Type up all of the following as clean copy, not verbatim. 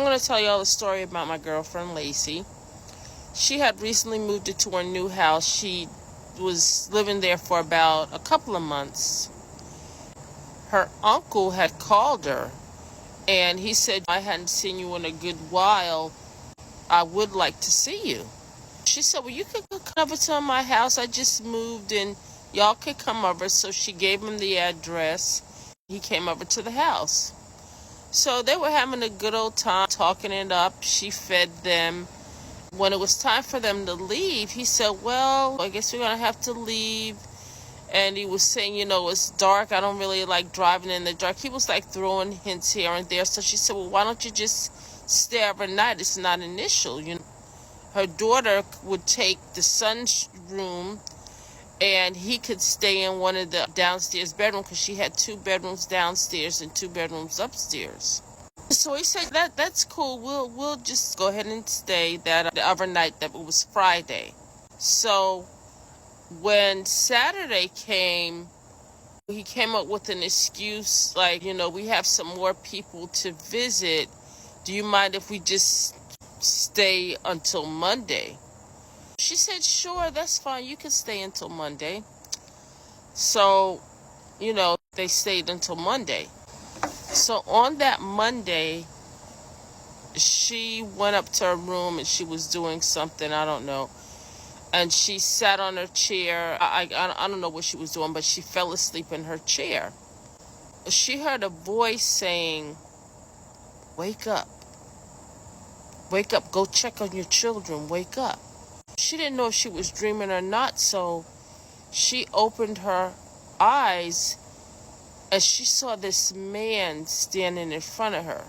I'm going to tell y'all a story about my girlfriend, Lacey. She had recently moved into her new house. She was living there for about a couple of months. Her uncle had called her, and he said, I hadn't seen you in a good while. I would like to see you. She said, well, you could come over to my house. I just moved, and y'all could come over. So she gave him the address. He came over to the house. So they were having a good old time, talking it up. She fed them. When it was time for them to leave, he said, well, I guess we're going to have to leave. And he was saying, it's dark. I don't really like driving in the dark. He was like throwing hints here and there. So she said, well, why don't you just stay overnight? It's not an issue. Her daughter would take the son's room, and he could stay in one of the downstairs bedrooms because she had 2 bedrooms downstairs and 2 bedrooms upstairs. So he said, that's cool. We'll just go ahead and stay that the other night. That it was Friday. So when Saturday came, he came up with an excuse like, we have some more people to visit. Do you mind if we just stay until Monday? She said, sure, that's fine. You can stay until Monday. So, they stayed until Monday. So on that Monday, she went up to her room and she was doing something, I don't know. And she sat on her chair. I don't know what she was doing, but she fell asleep in her chair. She heard a voice saying, wake up. Wake up. Go check on your children. Wake up. She didn't know if she was dreaming or not, so she opened her eyes and she saw this man standing in front of her.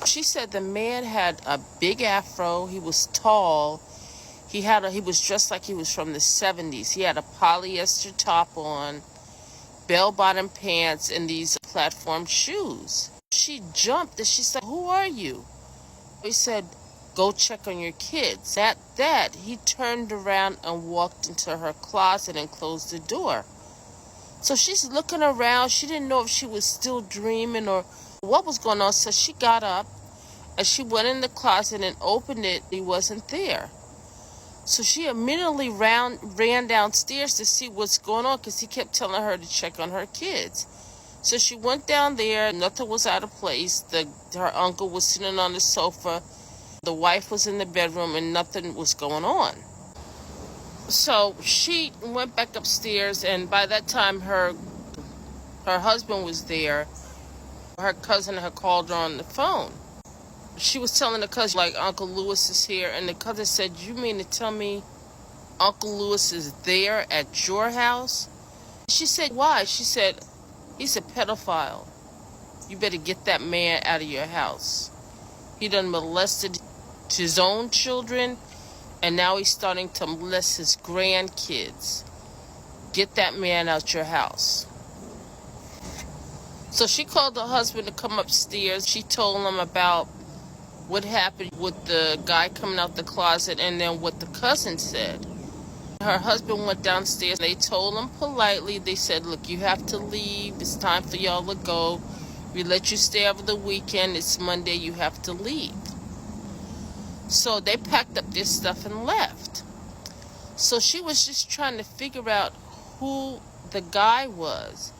She said the man had a big afro. He was tall. He was dressed like he was from the 70s. He had a polyester top on, bell-bottom pants, and these platform shoes. She jumped and she said, who are you? He said, go check on your kids. At that, he turned around and walked into her closet and closed the door. So she's looking around. She didn't know if she was still dreaming or what was going on. So she got up and she went in the closet and opened it. He wasn't there. So she immediately ran downstairs to see what's going on because he kept telling her to check on her kids. So she went down there. Nothing was out of place. Her uncle was sitting on the sofa. The wife was in the bedroom and nothing was going on. So she went back upstairs, and by that time her husband was there. Her cousin had called her on the phone. She was telling the cousin, like, Uncle Lewis is here, and the cousin said, you mean to tell me Uncle Lewis is there at your house? She said, why? She said, he's a pedophile. You better get that man out of your house. He done molested his own children, and now he's starting to molest his grandkids. Get that man out your house. So she called her husband to come upstairs. She told him about what happened with the guy coming out the closet and then what the cousin said. Her husband went downstairs. They told him politely. They said, look, you have to leave. It's time for y'all to go. We let you stay over the weekend. It's Monday. You have to leave. So they packed up their stuff and left. So she was just trying to figure out who the guy was.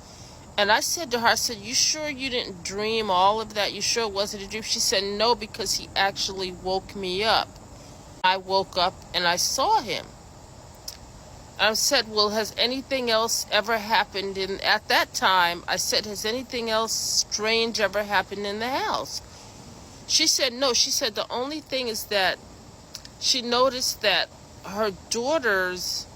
And I said to her, I said, you sure you didn't dream all of that? You sure it wasn't a dream? She said, no, because he actually woke me up. I woke up and I saw him. I said, well, has anything else ever happened at that time? I said, has anything else strange ever happened in the house? She said, no. She said, the only thing is that she noticed that her daughters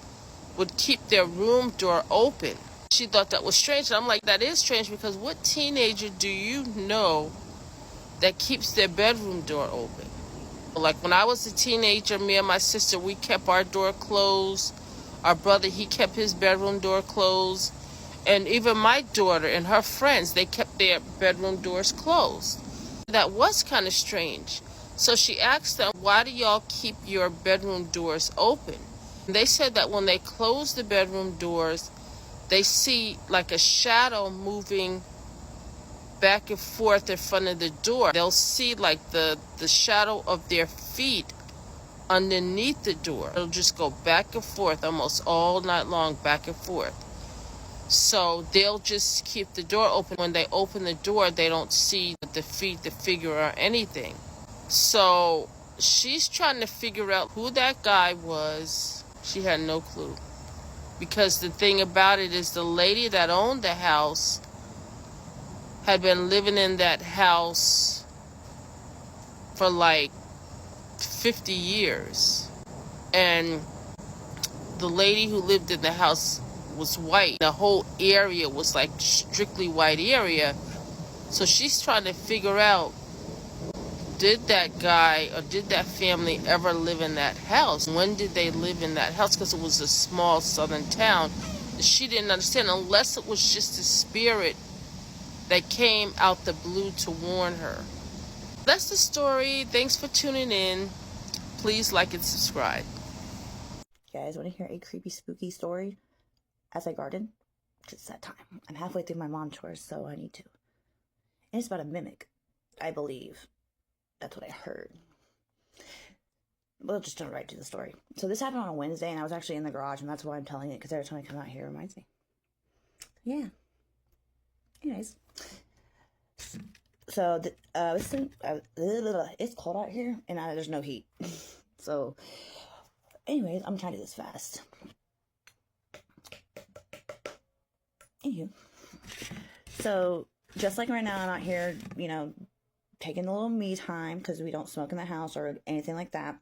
would keep their room door open. She thought that was strange. And I'm like, that is strange, because what teenager do you know that keeps their bedroom door open? Like when I was a teenager, me and my sister, we kept our door closed. Our brother, he kept his bedroom door closed. And even my daughter and her friends, they kept their bedroom doors closed. That was kind of strange. So she asked them, why do y'all keep your bedroom doors open? And they said that when they close the bedroom doors, they see like a shadow moving back and forth in front of the door. They'll see like the shadow of their feet underneath the door. It'll just go back and forth almost all night long, back and forth. So they'll just keep the door open. When they open the door, they don't see the feet, the figure, or anything. So she's trying to figure out who that guy was. She had no clue. Because the thing about it is the lady that owned the house had been living in that house for like 50 years. And the lady who lived in the house was white. The whole area was like strictly white area. So she's trying to figure out, did that guy or did that family ever live in that house? When did they live in that house? Because it was a small southern town. She didn't understand, unless it was just a spirit that came out the blue to warn her. That's the story. Thanks for tuning in. Please like and subscribe. You guys want to hear a creepy, spooky story as I garden? It's that time. I'm halfway through my mom chores, so I need to. And it's about a mimic, I believe. That's what I heard. We'll just jump right to the story. So this happened on a Wednesday, and I was actually in the garage, and that's why I'm telling it, because every time I come out here, it reminds me. Yeah. Anyways. So, it's cold out here, and there's no heat. So, anyways, I'm trying to do this fast. Anywho. So, just like right now, I'm out here, taking a little me time, because we don't smoke in the house or anything like that.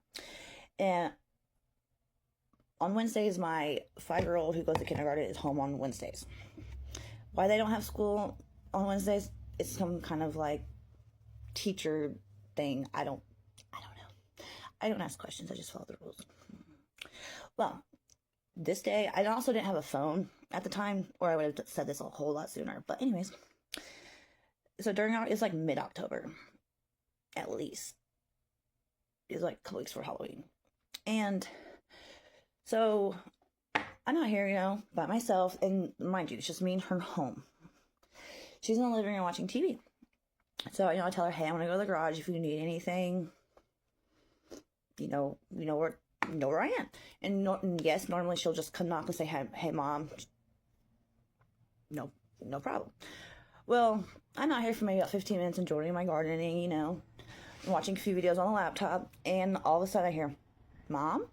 And on Wednesdays, my 5-year-old who goes to kindergarten is home on Wednesdays. Why they don't have school on Wednesdays? It's some kind of like teacher thing. I don't know. I don't ask questions. I just follow the rules. Well, this day, I also didn't have a phone at the time, or I would have said this a whole lot sooner. But anyways, so it's like mid-October, at least. It's like a couple weeks before Halloween. And so I'm out here, by myself. And mind you, it's just me and her home. She's in the living room watching TV. So, I tell her, hey, I'm going to go to the garage if you need anything. You know where I am. And yes, normally she'll just come knock and say, hey, Mom. No problem. Well, I'm out here for maybe about 15 minutes enjoying my gardening, watching a few videos on the laptop. And all of a sudden I hear, Mom?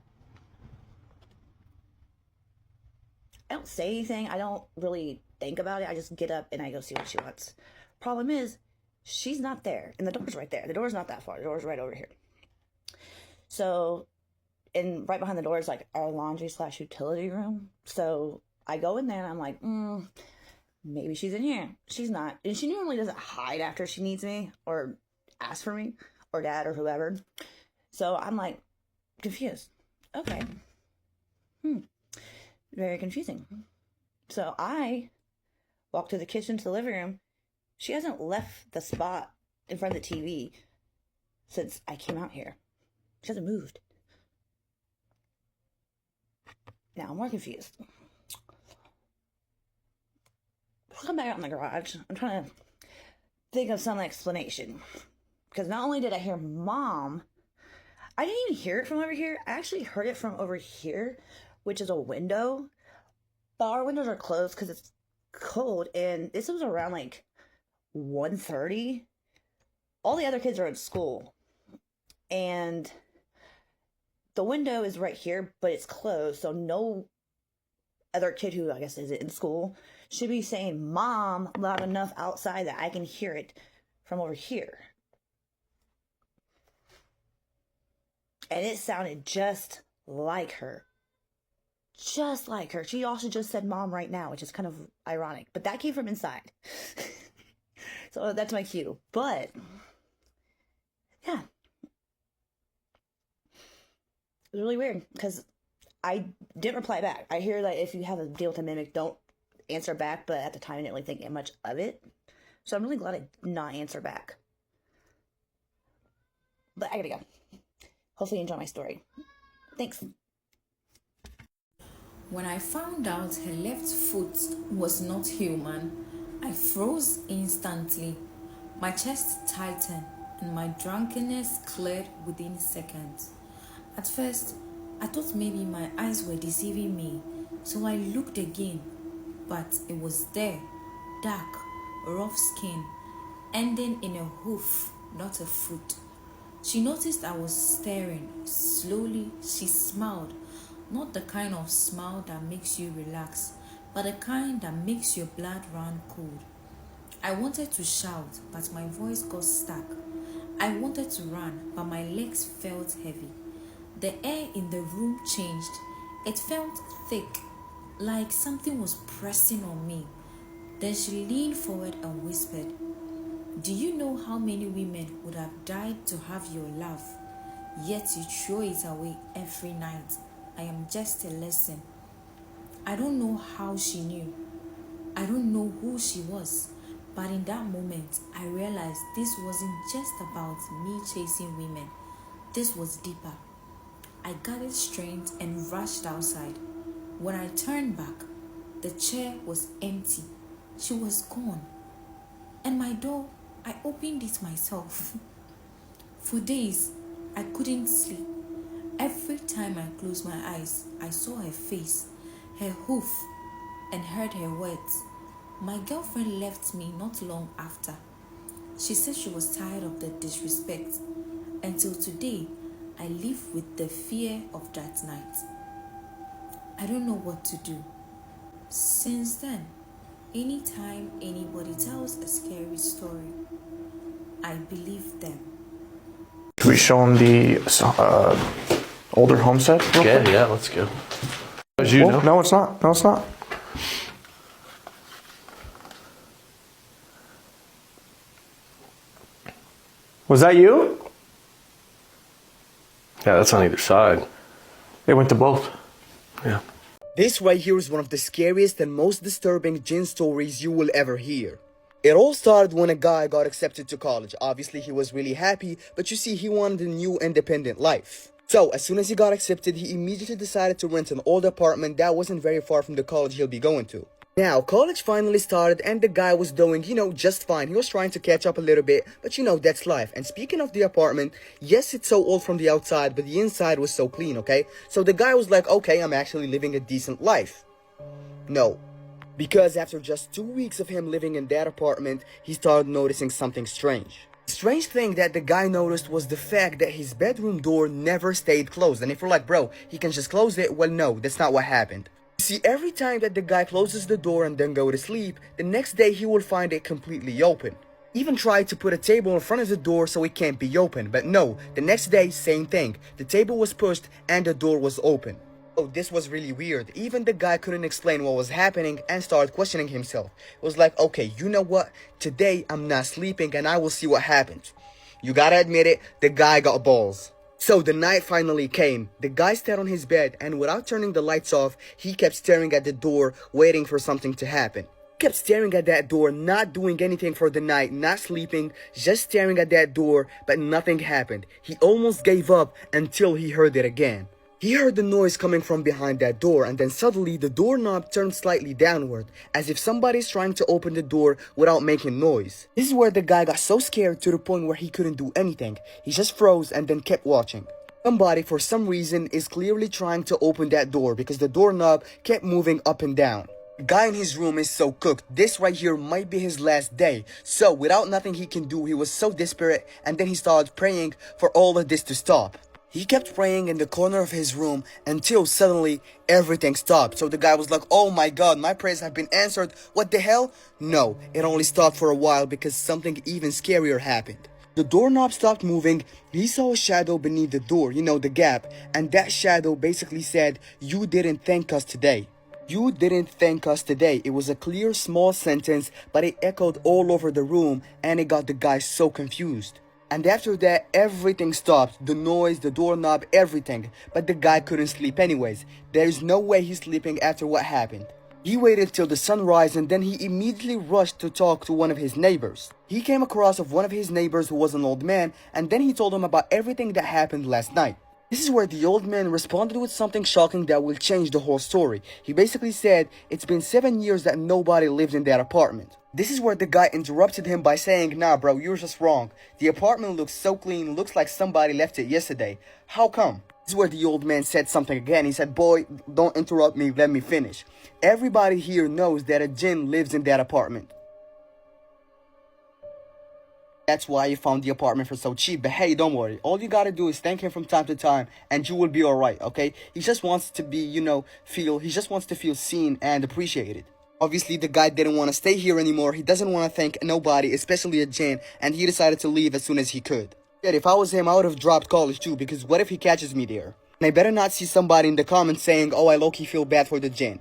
I don't say anything. I don't really think about it. I just get up and I go see what she wants. Problem is, she's not there. And the door's right there. The door's not that far. The door's right over here. So, and right behind the door is like our laundry/utility room. So I go in there and I'm like, maybe she's in here. She's not. And she normally doesn't hide after she needs me or ask for me or Dad or whoever. So I'm like confused. Okay. Very confusing. So I walk to the kitchen to the living room. She hasn't left the spot in front of the TV since I came out here. She hasn't moved. Now I'm more confused. I'll come back out in the garage. I'm trying to think of some explanation. Because not only did I hear Mom, I didn't even hear it from over here. I actually heard it from over here, which is a window. But our windows are closed because it's cold. And this was around like 1:30. All the other kids are at school. And the window is right here, but it's closed. So no other kid who I guess is in school should be saying Mom loud enough outside that I can hear it from over here. And it sounded just like her. Just like her. She also just said Mom right now, which is kind of ironic. But that came from inside. So that's my cue. But, yeah. It was really weird. Because I didn't reply back. I hear that if you have a deal with a mimic, don't answer back. But at the time, I didn't really think much of it. So I'm really glad I did not answer back. But I gotta go. Hopefully you enjoy my story. Thanks. When I found out her left foot was not human, I froze instantly. My chest tightened and my drunkenness cleared within seconds. At first, I thought maybe my eyes were deceiving me, so I looked again, but it was there, dark, rough skin, ending in a hoof, not a foot. She noticed I was staring. Slowly, she smiled, not the kind of smile that makes you relax, but the kind that makes your blood run cold. I wanted to shout, but my voice got stuck. I wanted to run, but my legs felt heavy. The air in the room changed. It felt thick, like something was pressing on me. Then she leaned forward and whispered, "Do you know how many women would have died to have your love? Yet you throw it away every night. I am just a lesson." I don't know how she knew. I don't know who she was. But in that moment, I realized this wasn't just about me chasing women. This was deeper. I gathered strength and rushed outside. When I turned back, the chair was empty. She was gone. And my door, I opened it myself. For days, I couldn't sleep. Every time I closed my eyes, I saw her face, her hoof, and heard her words. My girlfriend left me not long after. She said she was tired of the disrespect. Until today, I live with the fear of that night. I don't know what to do. Since then, anytime anybody tells a scary story, I believe them. Can we show them the older homestead? Okay, yeah, let's go. As you know. No, it's not. No, it's not. Was that you? Yeah, that's on either side. They went to both. Yeah. This right here is one of the scariest and most disturbing jinn stories you will ever hear. It all started when a guy got accepted to college. Obviously, he was really happy, but you see, he wanted a new independent life. So, as soon as he got accepted, he immediately decided to rent an old apartment that wasn't very far from the college he'll be going to. Now, college finally started and the guy was doing, just fine. He was trying to catch up a little bit, but that's life. And speaking of the apartment, yes, it's so old from the outside, but the inside was so clean, okay? So the guy was like, okay, I'm actually living a decent life. No. Because after just 2 weeks of him living in that apartment, he started noticing something strange. The strange thing that the guy noticed was the fact that his bedroom door never stayed closed. And if you're like, bro, he can just close it, well, no, that's not what happened. See, every time that the guy closes the door and then go to sleep, the next day he will find it completely open. Even tried to put a table in front of the door so it can't be open, but no, the next day, same thing. The table was pushed and the door was open. Oh, this was really weird. Even the guy couldn't explain what was happening and started questioning himself. It was like, okay, you know what? Today I'm not sleeping and I will see what happens. You gotta admit it, the guy got balls. So the night finally came. The guy sat on his bed and without turning the lights off, he kept staring at the door, waiting for something to happen. He kept staring at that door, not doing anything for the night, not sleeping, just staring at that door, but nothing happened. He almost gave up until he heard it again. He heard the noise coming from behind that door, and then suddenly the doorknob turned slightly downward, as if somebody's trying to open the door without making noise. This is where the guy got so scared to the point where he couldn't do anything. He just froze and then kept watching. Somebody, for some reason, is clearly trying to open that door because the doorknob kept moving up and down. The guy in his room is so cooked. This right here might be his last day. So, without nothing he can do, he was so desperate, and then he started praying for all of this to stop. He kept praying in the corner of his room until suddenly everything stopped. So the guy was like, oh my god, my prayers have been answered. What the hell? No, it only stopped for a while because something even scarier happened. The doorknob stopped moving. He saw a shadow beneath the door, the gap. And that shadow basically said, "You didn't thank us today. You didn't thank us today." It was a clear, small sentence, but it echoed all over the room and it got the guy so confused. And after that, everything stopped. The noise, the doorknob, everything. But the guy couldn't sleep anyways. There is no way he's sleeping after what happened. He waited till the sunrise and then he immediately rushed to talk to one of his neighbors. He came across of one of his neighbors who was an old man, and then he told him about everything that happened last night. This is where the old man responded with something shocking that will change the whole story. He basically said, it's been 7 years that nobody lived in that apartment. This is where the guy interrupted him by saying, nah bro, you're just wrong. The apartment looks so clean, looks like somebody left it yesterday. How come? This is where the old man said something again. He said, boy, don't interrupt me, let me finish. Everybody here knows that a jinn lives in that apartment. That's why you found the apartment for so cheap. But hey, don't worry. All you gotta do is thank him from time to time and you will be alright, okay? He just wants to be, he just wants to feel seen and appreciated. Obviously, the guy didn't want to stay here anymore. He doesn't want to thank nobody, especially a jinn, and he decided to leave as soon as he could. Yet, if I was him, I would have dropped college too, because what if he catches me there? And I better not see somebody in the comments saying, oh, I low-key feel bad for the jinn.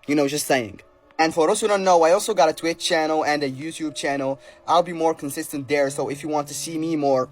Just saying. And for those who don't know, I also got a Twitch channel and a YouTube channel. I'll be more consistent there, so if you want to see me more,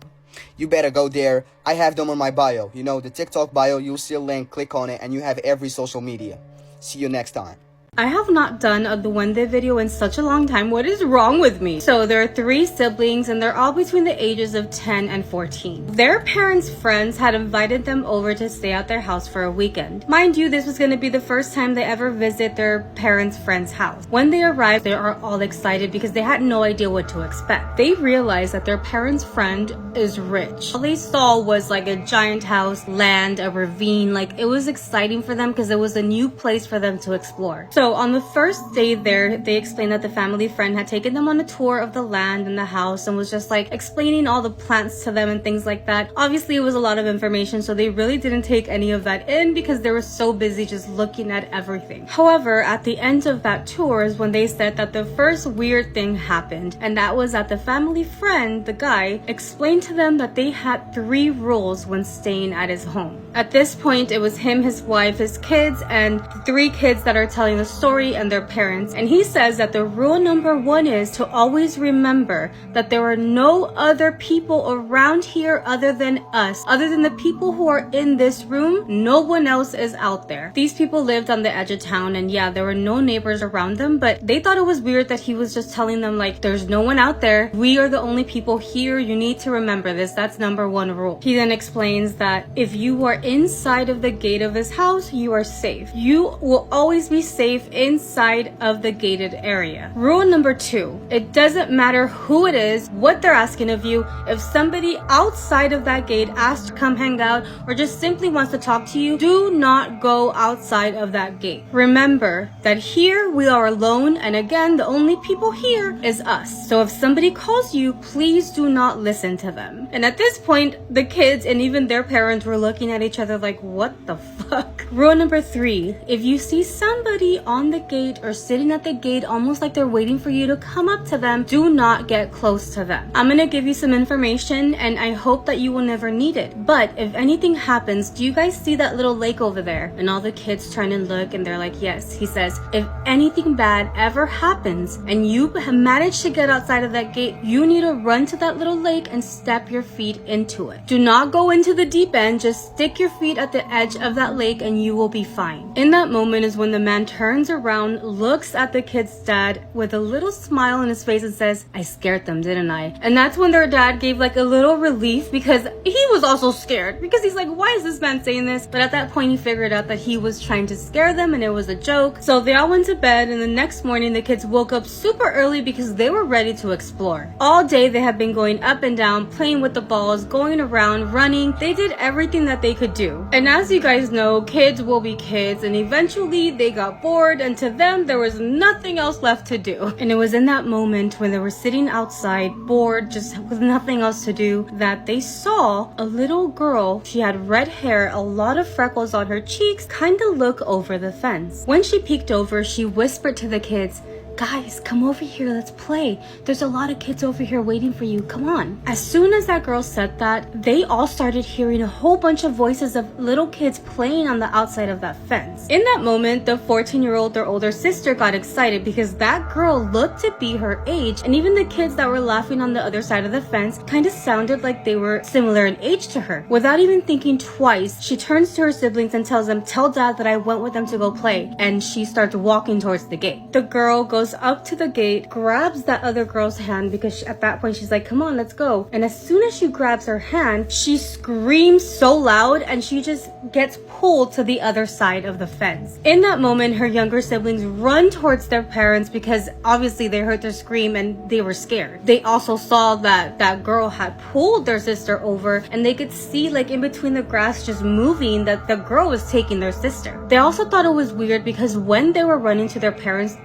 you better go there. I have them on my bio. The TikTok bio, you'll see a link, click on it, and you have every social media. See you next time. I have not done a Duende video in such a long time. What is wrong with me? So there are 3 siblings and they're all between the ages of 10 and 14. Their parents' friends had invited them over to stay at their house for a weekend. Mind you, this was going to be the first time they ever visit their parents' friend's house. When they arrived, they are all excited because they had no idea what to expect. They realized that their parents' friend is rich. All they saw was like a giant house, land, a ravine. Like, it was exciting for them because it was a new place for them to explore. So on the first day there, they explained that the family friend had taken them on a tour of the land and the house and was just like explaining all the plants to them and things like that. Obviously, it was a lot of information, so they really didn't take any of that in because they were so busy just looking at everything. However, at the end of that tour is when they said that the first weird thing happened, and that was that the family friend, the guy, explained to them that they had 3 rules when staying at his home. At this point, it was him, his wife, his kids, and 3 kids that are telling the story and their parents. And he says that the rule number 1 is to always remember that there are no other people around here other than us. Other than the people who are in this room, no one else is out there. These people lived on the edge of town, and yeah, there were no neighbors around them, but they thought it was weird that he was just telling them like, there's no one out there. We are the only people here. You need to remember this. That's number 1 rule. He then explains that if you are inside of the gate of his house, you are safe. You will always be safe inside of the gated area. Rule number 2, it doesn't matter who it is, what they're asking of you. If somebody outside of that gate asks to come hang out or just simply wants to talk to you, do not go outside of that gate. Remember that here we are alone, and again, the only people here is us. So if somebody calls you, please do not listen to them. And at this point, the kids and even their parents were looking at each other like, what the fuck? Rule number 3, if you see somebody on the gate or sitting at the gate almost like they're waiting for you to come up to them, do not get close to them. I'm gonna give you some information and I hope that you will never need it. But if anything happens, do you guys see that little lake over there? And all the kids turn and look and they're like, yes. He says, if anything bad ever happens and you have managed to get outside of that gate, you need to run to that little lake and step your feet into it. Do not go into the deep end, just stick your feet at the edge of that lake and you will be fine. In that moment is when the man turns around, looks at the kid's dad with a little smile on his face and says, I scared them, didn't I? And that's when their dad gave like a little relief because he was also scared because he's like, why is this man saying this? But at that point he figured out that he was trying to scare them and it was a joke. So they all went to bed, and the next morning the kids woke up super early because they were ready to explore. All day they had been going up and down, playing with the balls, going around, running. They did everything that they could do. And as you guys know, kids will be kids, and eventually they got bored, and to them there was nothing else left to do. And it was in that moment when they were sitting outside, bored, just with nothing else to do, that they saw a little girl. She had red hair, a lot of freckles on her cheeks, kind of look over the fence. When she peeked over, she whispered to the kids, guys, come over here, let's play. There's a lot of kids over here waiting for you, come on. As soon as that girl said that, they all started hearing a whole bunch of voices of little kids playing on the outside of that fence. In that moment, the 14-year-old, their older sister, got excited because that girl looked to be her age, and even the kids that were laughing on the other side of the fence kind of sounded like they were similar in age to her. Without even thinking twice, she turns to her siblings and tells them, tell dad that I went with them to go play, and she starts walking towards the gate. The girl goes goes up to the gate, grabs that other girl's hand because at that point she's like, come on, let's go. And as soon as she grabs her hand, she screams so loud and she just gets pulled to the other side of the fence. In that moment, her younger siblings run towards their parents because obviously they heard their scream and they were scared. They also saw that that girl had pulled their sister over and they could see like in between the grass just moving that the girl was taking their sister. They also thought it was weird because when they were running to their parents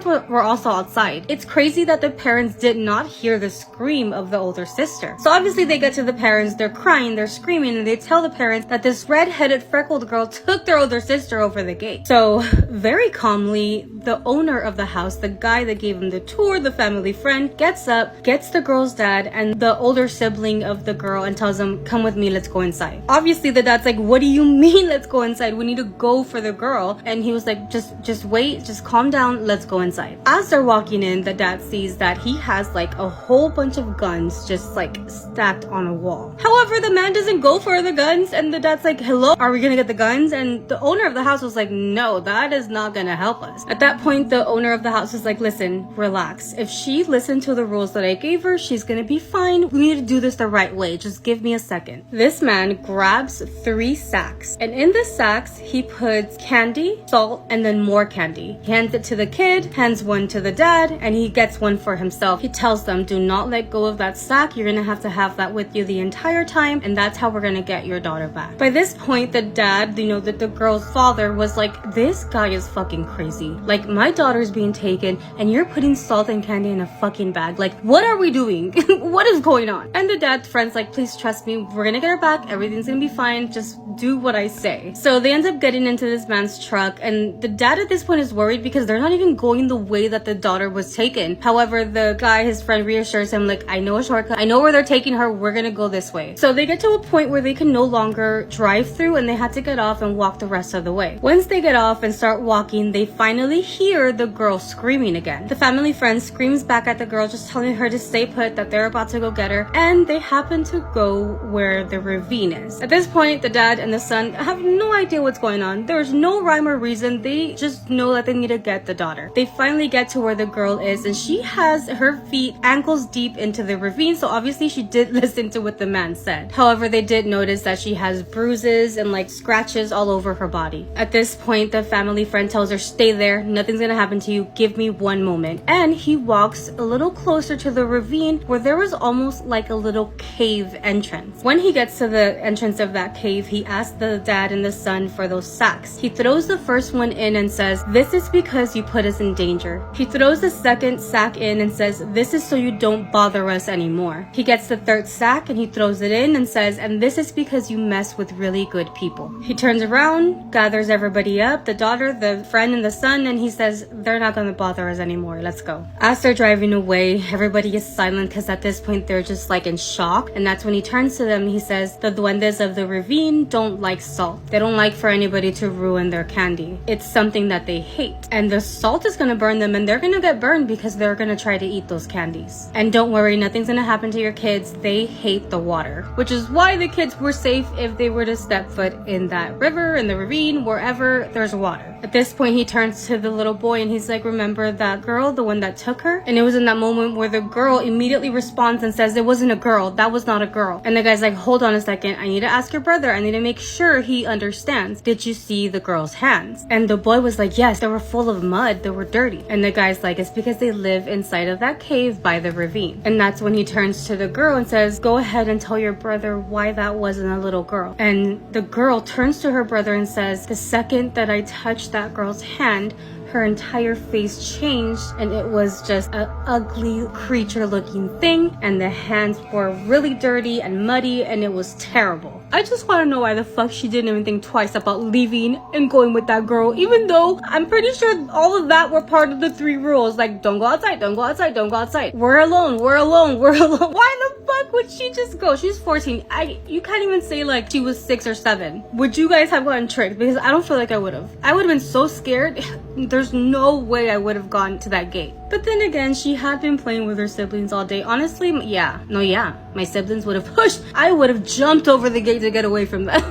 were also outside. It's crazy that the parents did not hear the scream of the older sister. So obviously they get to the parents, they're crying, they're screaming, and they tell the parents that this red-headed freckled girl took their older sister over the gate. So very calmly, the owner of the house, the guy that gave him the tour, the family friend, gets up, gets the girl's dad and the older sibling of the girl and tells them, come with me, let's go inside. Obviously the dad's like, what do you mean let's go inside? We need to go for the girl. And he was like, just wait, just calm down, let's go inside. As they're walking in, the dad sees that he has like a whole bunch of guns just like stacked on a wall. However, the man doesn't go for the guns and the dad's like, hello, are we gonna get the guns? And the owner of the house was like, no, that is not gonna help us. At that point, the owner of the house was like, listen, relax. If she listened to the rules that I gave her, she's gonna be fine. We need to do this the right way. Just give me a second. This man grabs 3 sacks and in the sacks, he puts candy, salt, and then more candy. He hands it to the kid, hands one to the dad, and he gets one for himself. He tells them, do not let go of that sack. You're gonna have to have that with you the entire time, and that's how we're gonna get your daughter back. By this point, the dad, that the girl's father was like, this guy is fucking crazy. Like, my daughter's being taken, and you're putting salt and candy in a fucking bag. Like, what are we doing? What is going on? And the dad's friend's like, please trust me. We're gonna get her back. Everything's gonna be fine. Just do what I say. So they end up getting into this man's truck, and the dad at this point is worried because they're not even going the way that the daughter was taken. However, the guy, his friend, reassures him like, I know a shortcut. I know where they're taking her. We're gonna go this way. So they get to a point where they can no longer drive through and they had to get off and walk the rest of the way. Once they get off and start walking, they finally hear the girl screaming again. The family friend screams back at the girl, just telling her to stay put, that they're about to go get her, and they happen to go where the ravine is. At this point, the dad and the son have no idea what's going on. There's no rhyme or reason. They just know that they need to get the daughter. They finally get to where the girl is, and she has her feet ankles deep into the ravine, so obviously she did listen to what the man said. However, they did notice that she has bruises and like scratches all over her body. At this point, the family friend tells her, stay there, nothing's gonna happen to you, give me one moment. And he walks a little closer to the ravine where there was almost like a little cave entrance. When he gets to the entrance of that cave, he asks the dad and the son for those sacks. He throws the first one in and says, this is because you put us in danger. He throws the second sack in and says, this is so you don't bother us anymore. He gets the third sack and he throws it in and says, and this is because you mess with really good people. He turns around, gathers everybody up, the daughter, the friend, and the son, and he says, they're not gonna bother us anymore, let's go. As they're driving away, everybody is silent because at this point they're just like in shock, and that's when he turns to them. He says, the duendes of the ravine don't like salt. They don't like for anybody to ruin their candy. It's something that they hate, and the salt is gonna burn them, and they're gonna get burned because they're gonna try to eat those candies. And don't worry, nothing's gonna happen to your kids. They hate the water, which is why the kids were safe if they were to step foot in that river, in the ravine, wherever there's water. At this point, he turns to the little boy and he's like, remember that girl, the one that took her? And it was in that moment where the girl immediately responds and says, it wasn't a girl, that was not a girl. And the guy's like, hold on a second, I need to ask your brother, I need to make sure he understands. Did you see the girl's hands? And the boy was like, yes, they were full of mud, they were dirty. And the guy's like, it's because they live inside of that cave by the ravine. And that's when he turns to the girl and says, go ahead and tell your brother why that wasn't a little girl. And the girl turns to her brother and says, the second that I touched that girl's hand, her entire face changed and it was just an ugly creature looking thing, and the hands were really dirty and muddy and it was terrible. I just want to know why the fuck she didn't even think twice about leaving and going with that girl, even though I'm pretty sure all of that were part of the 3 rules, like don't go outside, don't go outside, don't go outside, we're alone, we're alone, we're alone. Why the fuck would she just go? She's 14. You can't even say like she was 6 or 7. Would you guys have gotten tricked? Because I don't feel like I would have. I would have been so scared. There's no way I would have gone to that gate. But then again, she had been playing with her siblings all day. Honestly, my siblings would have pushed. I would have jumped over the gate to get away from them.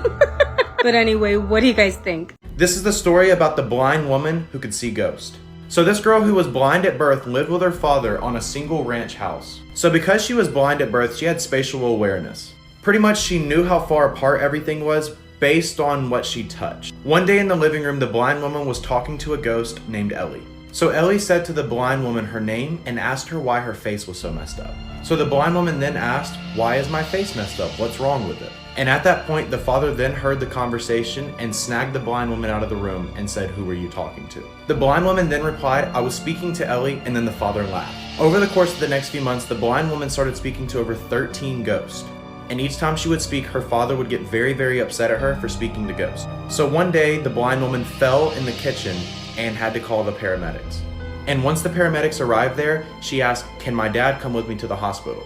But anyway, what do you guys think? This is the story about the blind woman who could see ghosts. So this girl who was blind at birth lived with her father on a single ranch house. So because she was blind at birth, she had spatial awareness. Pretty much she knew how far apart everything was based on what she touched. One day in the living room, the blind woman was talking to a ghost named Ellie. So Ellie said to the blind woman her name and asked her why her face was so messed up. So the blind woman then asked, "Why is my face messed up? What's wrong with it?" And at that point, the father then heard the conversation and snagged the blind woman out of the room and said, "Who were you talking to?" The blind woman then replied, "I was speaking to Ellie," and then the father laughed. Over the course of the next few months, the blind woman started speaking to over 13 ghosts. And each time she would speak, her father would get very, very upset at her for speaking to ghosts. So one day, the blind woman fell in the kitchen and had to call the paramedics. And once the paramedics arrived there, she asked, "Can my dad come with me to the hospital?"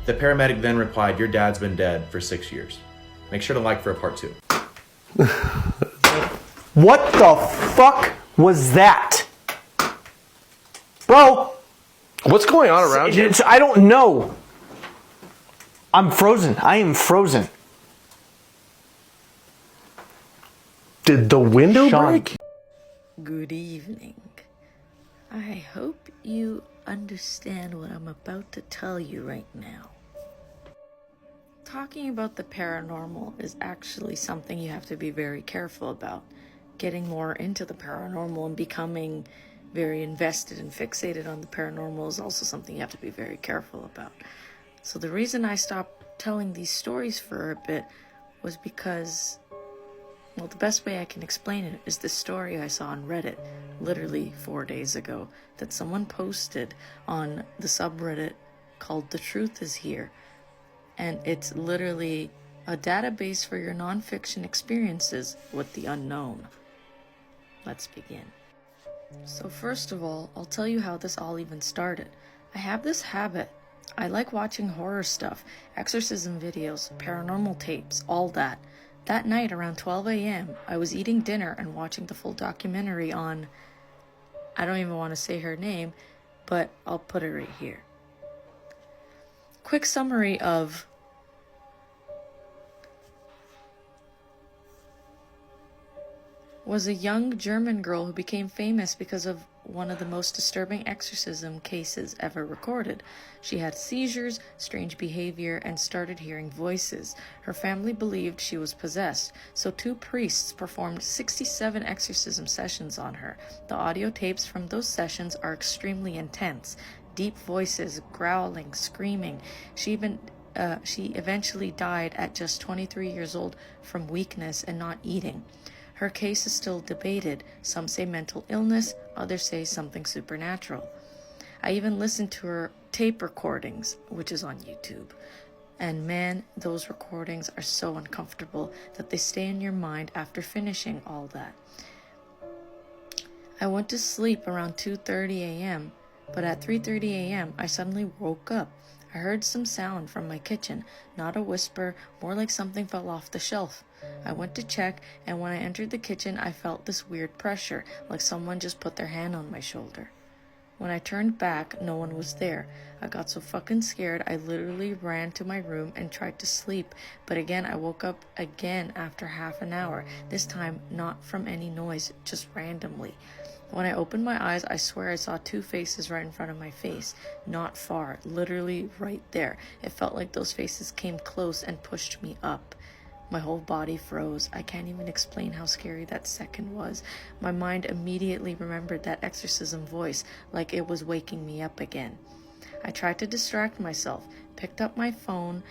The paramedic then replied, "Your dad's been dead for 6 years." Make sure to like for a part 2. What the fuck was that? Bro! What's going on around you? I don't know. I'm frozen. I am frozen. Did the window Sean. break? Good evening. I hope you understand what I'm about to tell you right now. Talking about the paranormal is actually something you have to be very careful about. Getting more into the paranormal and becoming very invested and fixated on the paranormal is also something you have to be very careful about. So the reason I stopped telling these stories for a bit was because, well, the best way I can explain it is this story I saw on Reddit literally 4 days ago that someone posted on the subreddit called The Truth Is Here. And it's literally a database for your nonfiction experiences with the unknown. Let's begin. So first of all, I'll tell you how this all even started. I have this habit. I like watching horror stuff, exorcism videos, paranormal tapes, all that. That night around 12 a.m., I was eating dinner and watching the full documentary on, I don't even want to say her name, but I'll put it right here. Quick summary of was a young German girl who became famous because of one of the most disturbing exorcism cases ever recorded. She had seizures, strange behavior, and started hearing voices. Her family believed she was possessed, so 2 priests performed 67 exorcism sessions on her. The audio tapes from those sessions are extremely intense. Deep voices, growling, screaming. She eventually died at just 23 years old from weakness and not eating. Her case is still debated. Some say mental illness, others say something supernatural. I even listened to her tape recordings, which is on YouTube. And man, those recordings are so uncomfortable that they stay in your mind after finishing all that. I went to sleep around 2:30 a.m., but at 3:30 a.m., I suddenly woke up. I heard some sound from my kitchen, not a whisper, more like something fell off the shelf. I went to check, and when I entered the kitchen, I felt this weird pressure, like someone just put their hand on my shoulder. When I turned back, no one was there. I got so fucking scared, I literally ran to my room and tried to sleep, but again, I woke up again after half an hour, this time not from any noise, just randomly. When I opened my eyes, I swear I saw 2 faces right in front of my face. Not far, literally right there. It felt like those faces came close and pushed me up. My whole body froze. I can't even explain how scary that second was. My mind immediately remembered that exorcism voice, like it was waking me up again. I tried to distract myself, picked up my phone,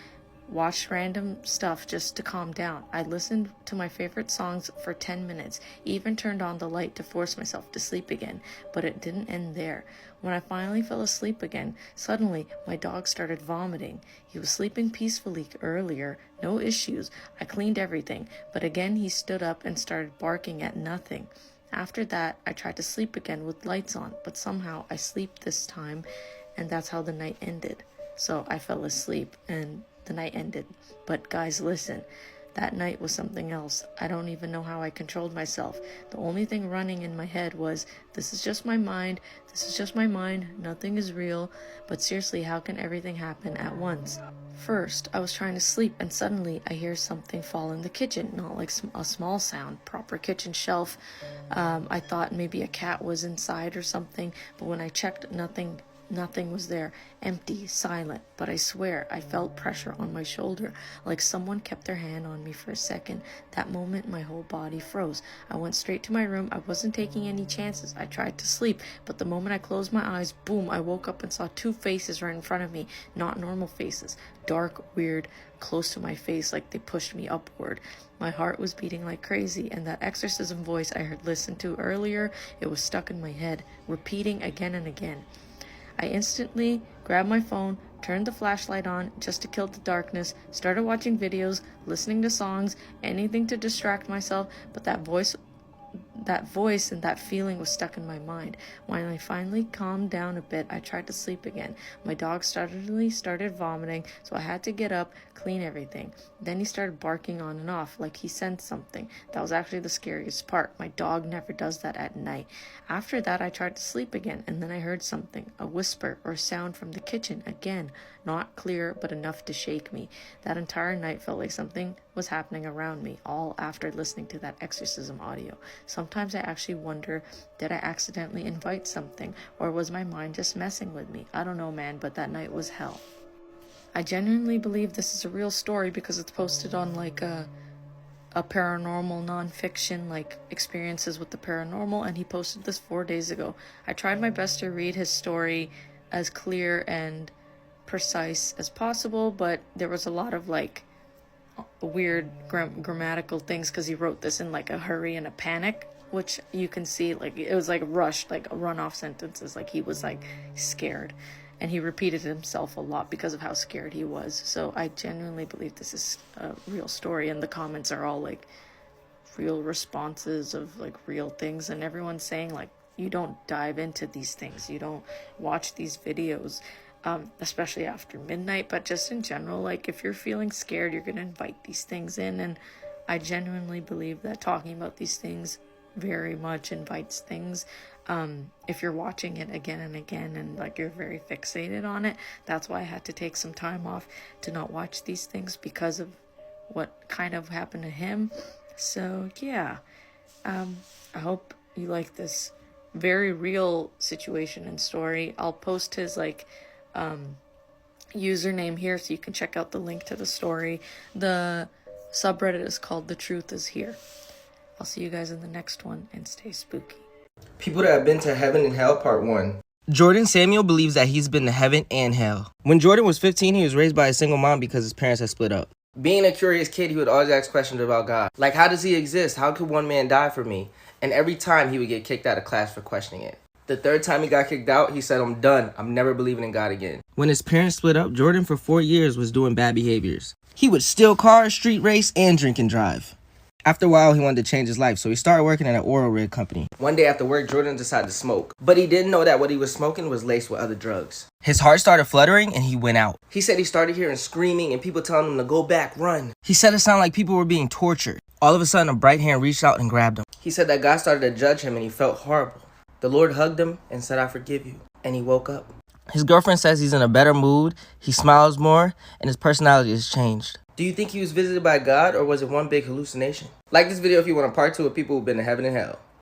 watched random stuff just to calm down. I listened to my favorite songs for 10 minutes, even turned on the light to force myself to sleep again, but it didn't end there. When I finally fell asleep again, suddenly my dog started vomiting. He was sleeping peacefully earlier, no issues. I cleaned everything, but again he stood up and started barking at nothing. After that, I tried to sleep again with lights on, but somehow I slept this time, and that's how the night ended. So I fell asleep, and the night ended. But guys, listen, that night was something else. I don't even know how I controlled myself. The only thing running in my head was, this is just my mind, nothing is real. But seriously, how can everything happen at once? First, I was trying to sleep and suddenly I hear something fall in the kitchen. Not like a small sound, proper kitchen shelf. I thought maybe a cat was inside or something, but when I checked, nothing was there. Empty, silent. But I swear I felt pressure on my shoulder, like someone kept their hand on me for a second. That moment my whole body froze. I went straight to my room. I wasn't taking any chances. I tried to sleep, but the moment I closed my eyes, boom, I woke up and saw two faces right in front of me. Not normal faces. Dark, weird, close to my face, like they pushed me upward. My heart was beating like crazy, and that exorcism voice I had listened to earlier, it was stuck in my head, repeating again and again. I instantly grabbed my phone, turned the flashlight on just to kill the darkness, started watching videos, listening to songs, anything to distract myself, but that voice and that feeling was stuck in my mind. When I finally calmed down a bit, I tried to sleep again. My dog started vomiting, so I had to get up, clean everything. Then he started barking on and off, like he sensed something. That was actually the scariest part. My dog never does that at night. After that, I tried to sleep again, and then I heard something, a whisper or sound from the kitchen again. Not clear, but enough to shake me. That entire night felt like something was happening around me, all after listening to that exorcism audio. Sometimes I actually wonder, did I accidentally invite something, or was my mind just messing with me? I don't know, man, but that night was hell. I genuinely believe this is a real story because it's posted on like a paranormal nonfiction, like experiences with the paranormal, and he posted this 4 days ago. I tried my best to read his story as clear and precise as possible, but there was a lot of like weird grammatical things because he wrote this in like a hurry and a panic, which you can see like it was like rushed, like run-off sentences, like he was like scared, and he repeated himself a lot because of how scared he was. So I genuinely believe this is a real story, and the comments are all like real responses of like real things, and everyone's saying like, you don't dive into these things, you don't watch these videos, especially after midnight, but just in general, like if you're feeling scared, you're gonna invite these things in. And I genuinely believe that talking about these things very much invites things. If you're watching it again and again and like you're very fixated on it, that's why I had to take some time off to not watch these things because of what kind of happened to him. So yeah, I hope you like this very real situation and story. I'll post his like username here so you can check out the link to the story. The subreddit is called The Truth Is Here. I'll see you guys in the next one, and stay spooky. People that have been to heaven and hell, part 1. Jordan Samuel believes that he's been to heaven and hell. When Jordan was 15, he was raised by a single mom because his parents had split up. Being a curious kid, he would always ask questions about God. Like, how does he exist? How could one man die for me? And every time he would get kicked out of class for questioning it. The third time he got kicked out, he said, I'm done. I'm never believing in God again. When his parents split up, Jordan for 4 years was doing bad behaviors. He would steal cars, street race, and drink and drive. After a while, he wanted to change his life, so he started working at an oil rig company. One day after work, Jordan decided to smoke. But he didn't know that what he was smoking was laced with other drugs. His heart started fluttering, and he went out. He said he started hearing screaming and people telling him to go back, run. He said it sounded like people were being tortured. All of a sudden, a bright hand reached out and grabbed him. He said that God started to judge him, and he felt horrible. The Lord hugged him and said, I forgive you. And he woke up. His girlfriend says he's in a better mood, he smiles more, and his personality has changed. Do you think he was visited by God, or was it one big hallucination? Like this video if you want a part 2 of people who've been to heaven and hell.